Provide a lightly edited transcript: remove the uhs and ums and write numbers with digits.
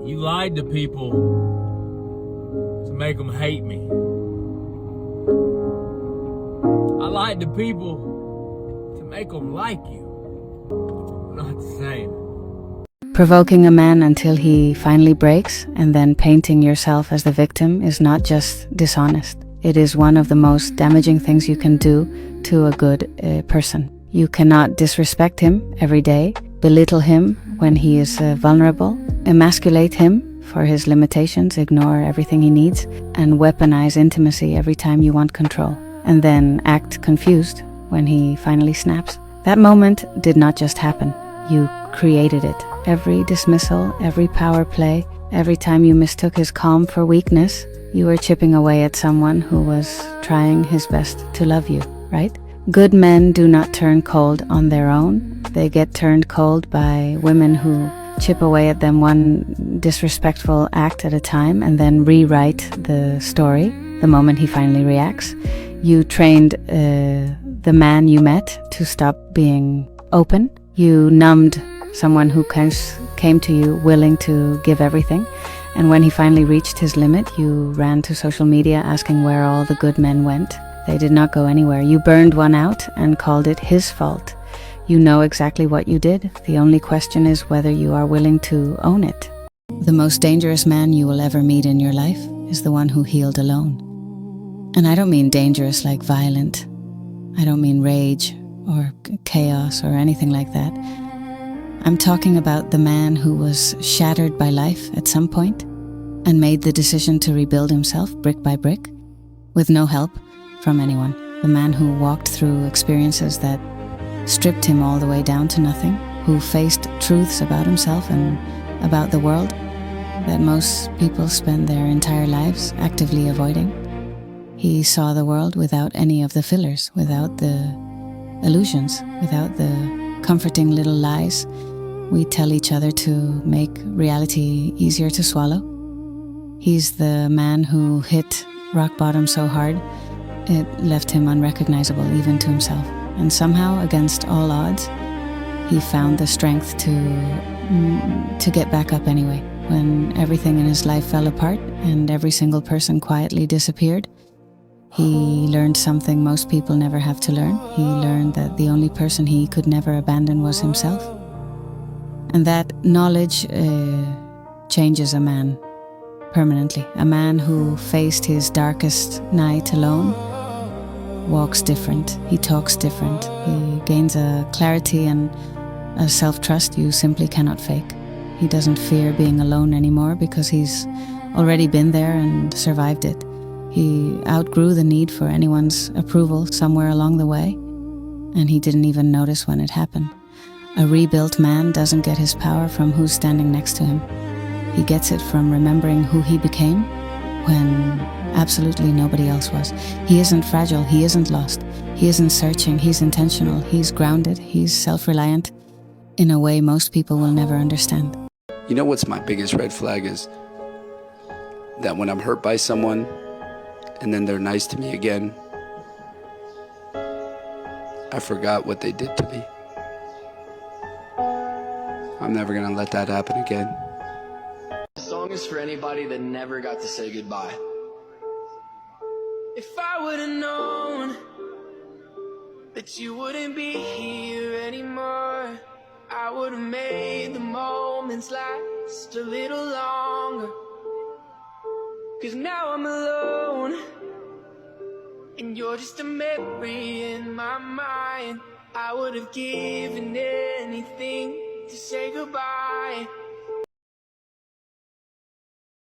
You lied to people to make them hate me. I lied to people to make them like you. Not the same. Provoking a man until he finally breaks and then painting yourself as the victim is not just dishonest. It is one of the most damaging things you can do to a good person. You cannot disrespect him every day, belittle him when he is vulnerable, emasculate him for his limitations, ignore everything he needs, and weaponize intimacy every time you want control, and then act confused when he finally snaps. That moment did not just happen. You created it. Every dismissal, every power play, every time you mistook his calm for weakness, you were chipping away at someone who was trying his best to love you, right? Good men do not turn cold on their own. They get turned cold by women who chip away at them one disrespectful act at a time and then rewrite the story the moment he finally reacts. You trained the man you met to stop being open. You numbed someone who came to you willing to give everything. And when he finally reached his limit, you ran to social media asking where all the good men went. They did not go anywhere. You burned one out and called it his fault. You know exactly what you did. The only question is whether you are willing to own it. The most dangerous man you will ever meet in your life is the one who healed alone. And I don't mean dangerous like violent. I don't mean rage or chaos or anything like that. I'm talking about the man who was shattered by life at some point and made the decision to rebuild himself brick by brick with no help from anyone. The man who walked through experiences that stripped him all the way down to nothing, who faced truths about himself and about the world that most people spend their entire lives actively avoiding. He saw the world without any of the fillers, without the illusions, without the comforting little lies we tell each other to make reality easier to swallow. He's the man who hit rock bottom so hard it left him unrecognizable even to himself. And somehow, against all odds, he found the strength to get back up anyway. When everything in his life fell apart and every single person quietly disappeared, he learned something most people never have to learn. He learned that the only person he could never abandon was himself. And that knowledge changes a man permanently. A man who faced his darkest night alone walks different. He talks different. He gains a clarity and a self-trust you simply cannot fake. He doesn't fear being alone anymore because he's already been there and survived it. He outgrew the need for anyone's approval somewhere along the way, and he didn't even notice when it happened. A rebuilt man doesn't get his power from who's standing next to him. He gets it from remembering who he became when absolutely nobody else was. He isn't fragile, he isn't lost, he isn't searching, he's intentional, he's grounded, he's self-reliant in a way most people will never understand. You know what's my biggest red flag is? That when I'm hurt by someone and then they're nice to me again, I forgot what they did to me. I'm never gonna let that happen again. This song is for anybody that never got to say goodbye. If I would've known that you wouldn't be here anymore, I would've made the moments last a little longer. 'Cause now I'm alone, and you're just a memory in my mind. I would've given anything to say goodbye.